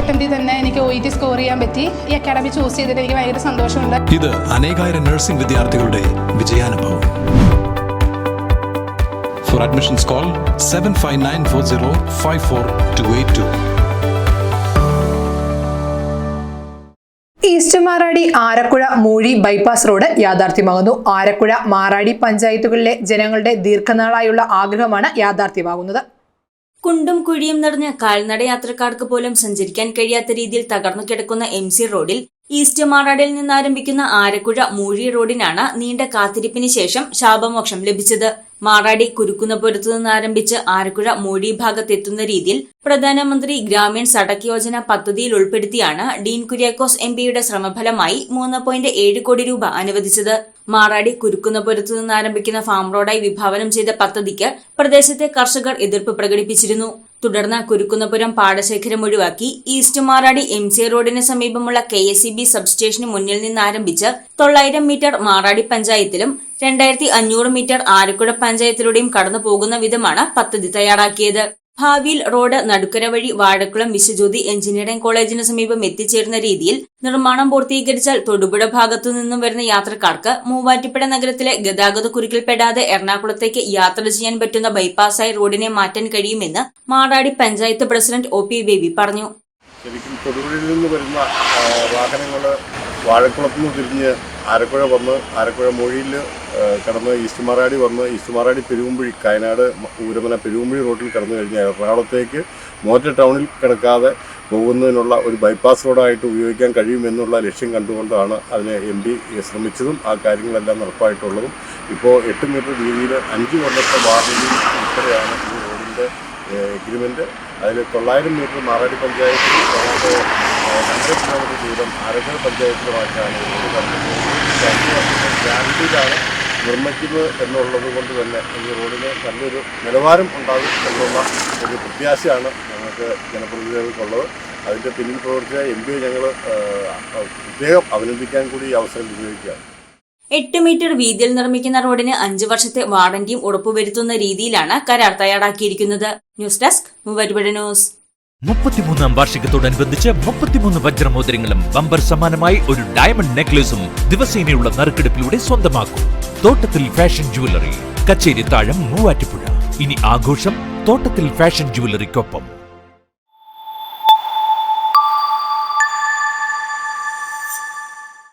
അറ്റംപ്റ്റിൽ തന്നെ എനിക്ക് OET score ചെയ്യാൻ പറ്റി. ഈ അക്കാഡമി ചൂസ് ചെയ്തിട്ട് എനിക്ക് ഭയങ്കര സന്തോഷമുണ്ട്. ഇത് അനേകായിരം നഴ്സിംഗ് വിദ്യാർത്ഥികളുടെ വിജയാനുഭവം. For admissions call 7594054282. East Maradi Arakuzha Moozhi bypass road യാഥാർത്ഥ്യമാകുന്നു. ആരക്കുഴ മാറാടി പഞ്ചായത്തുകളിലെ ജനങ്ങളുടെ ദീർഘനാളായുള്ള ആഗ്രഹമാണ് യാഥാർത്ഥ്യമാകുന്നത്. കുണ്ടും കുഴിയും നിറഞ്ഞ കാൽനട യാത്രക്കാർക്ക് പോലും സഞ്ചരിക്കാൻ കഴിയാത്ത രീതിയിൽ തകർന്നു കിടക്കുന്ന MC റോഡിൽ ഈസ്റ്റ് മാറാടിയിൽ നിന്നാരംഭിക്കുന്ന ആരക്കുഴ മൂഴി റോഡിനാണ് നീണ്ട കാത്തിരിപ്പിന് ശേഷം ശാപമോക്ഷം ലഭിച്ചത്. മാറാടി കുരുക്കുന്നപുരത്തു നിന്നാരംഭിച്ച് ആരക്കുഴ മൂഴി ഭാഗത്തെത്തുന്ന രീതിയിൽ പ്രധാനമന്ത്രി ഗ്രാമീൺ സഡക് യോജന പദ്ധതിയിൽ ഉൾപ്പെടുത്തിയാണ് ഡീൻ കുര്യാക്കോസ് MPയുടെ ശ്രമഫലമായി 3.7 കോടി രൂപ അനുവദിച്ചത്. മാറാടി കുരുക്കുന്നപുരത്തു നിന്നാരംഭിക്കുന്ന ഫാം റോഡായി വിഭാവനം ചെയ്ത പദ്ധതിക്ക് പ്രദേശത്തെ കർഷകർ എതിർപ്പ് പ്രകടിപ്പിച്ചിരുന്നു. തുടർന്ന് കുരുക്കുന്നപുരം പാടശേഖരം ഒഴിവാക്കി ഈസ്റ്റ് മാറാടി MC റോഡിന് സമീപമുള്ള KSEB സബ്സ്റ്റേഷന് മുന്നിൽ നിന്നാരംഭിച്ച് 900 മീറ്റർ മാറാടി പഞ്ചായത്തിലും 2500 മീറ്റർ ആരക്കുഴ പഞ്ചായത്തിലൂടെയും കടന്നു പോകുന്ന വിധമാണ് പദ്ധതി തയ്യാറാക്കിയത്. ഭാവിയിൽ റോഡ് നടുക്കര വഴി വാഴക്കുളം വിശ്വജ്യോതി എഞ്ചിനീയറിംഗ് കോളേജിന് സമീപം എത്തിച്ചേരുന്ന രീതിയിൽ നിർമ്മാണം പൂർത്തീകരിച്ചാൽ തൊടുപുഴ ഭാഗത്തു നിന്നും വരുന്ന യാത്രക്കാർക്ക് മൂവാറ്റുപുഴ നഗരത്തിലെ ഗതാഗത കുരുക്കിൽപ്പെടാതെ എറണാകുളത്തേക്ക് യാത്ര ചെയ്യാൻ പറ്റുന്ന ബൈപ്പാസായി റോഡിനെ മാറ്റാൻ കഴിയുമെന്ന് Maradi panchayat president OP baby പറഞ്ഞു. ശരിക്കും തൊടുപുഴയിൽ നിന്ന് വരുന്ന വാഹനങ്ങൾ വാഴക്കുളത്ത് നിന്ന് തിരിഞ്ഞ് ആരക്കുഴ വന്ന് ആരക്കുഴ മൊഴിയിൽ കടന്ന് ഈസ്റ്റ് മാറാടി വന്ന് ഈസ്റ്റ് മാറാടി പെരുകുമ്പഴി കായനാട് ഊരമന പെരുകുമ്പഴി റോഡിൽ കടന്നു കഴിഞ്ഞാൽ എറണാകുളത്തേക്ക് മോറ്റ ടൗണിൽ കിടക്കാതെ പോകുന്നതിനുള്ള ഒരു ബൈപ്പാസ് റോഡായിട്ട് ഉപയോഗിക്കാൻ കഴിയുമെന്നുള്ള ലക്ഷ്യം കണ്ടുകൊണ്ടാണ് അതിന് MP ശ്രമിച്ചതും ആ കാര്യങ്ങളെല്ലാം നടപ്പായിട്ടുള്ളതും. ഇപ്പോൾ 8 മീറ്റർ വീതിയിൽ 5 കൊല്ലത്തെ വാർഡിൽ ഉൾപ്പെടെയാണ് ഈ റോഡിൻ്റെ എഗ്രിമെൻറ്റ്. അതിൽ 900 മീറ്റർ മാറാടി പഞ്ചായത്തിൽ 2 കിലോമീറ്റർ ദൂരം ആരക്കുഴ പഞ്ചായത്തിലുമായിട്ടാണ് റോഡ് കടന്നത്. 5 വർഷത്തെ ഗ്യാരണ്ടിയിലാണ് നിർമ്മിക്കുന്നത് എന്നുള്ളത് കൊണ്ട് തന്നെ ഈ റോഡിന് നല്ലൊരു നിലവാരം ഉണ്ടാകും എന്നുള്ള ഒരു പ്രത്യാശയാണ് ഞങ്ങൾക്ക് ജനപ്രതിനിധികൾക്കുള്ളത്. അതിൻ്റെ പിന്നിൽ പ്രവർത്തിച്ച MPയെ ഞങ്ങൾ പ്രത്യേകം അഭിനന്ദിക്കാൻ കൂടി ഈ അവസരം ഉപയോഗിക്കുകയാണ്. 8 മീറ്റർ വീതിയിൽ നിർമ്മിക്കുന്ന റോഡിന് 5 വർഷത്തെ വാറന്റിയും ഉറപ്പുവരുത്തുന്ന രീതിയിലാണ് കരാർ തയ്യാറാക്കിയിരിക്കുന്നത്. News desk Muvattupuzha news. 33ാം വാർഷികത്തോടനുബന്ധിച്ച് 33 വജ്രമോതിരങ്ങളും ബമ്പർ സമ്മാനമായി ഒരു ഡയമണ്ട് നെക്ലേസും ദിവസേനയുള്ള നറുക്കെടുപ്പിലൂടെ സ്വന്തമാക്കും. തോട്ടത്തിൽ ഫാഷൻ ജുവലറി, കച്ചേരി താഴം, മൂവാറ്റുപുഴ. ഇനി ആഘോഷം തോട്ടത്തിൽ ഫാഷൻ ജുവലറിക്കൊപ്പം.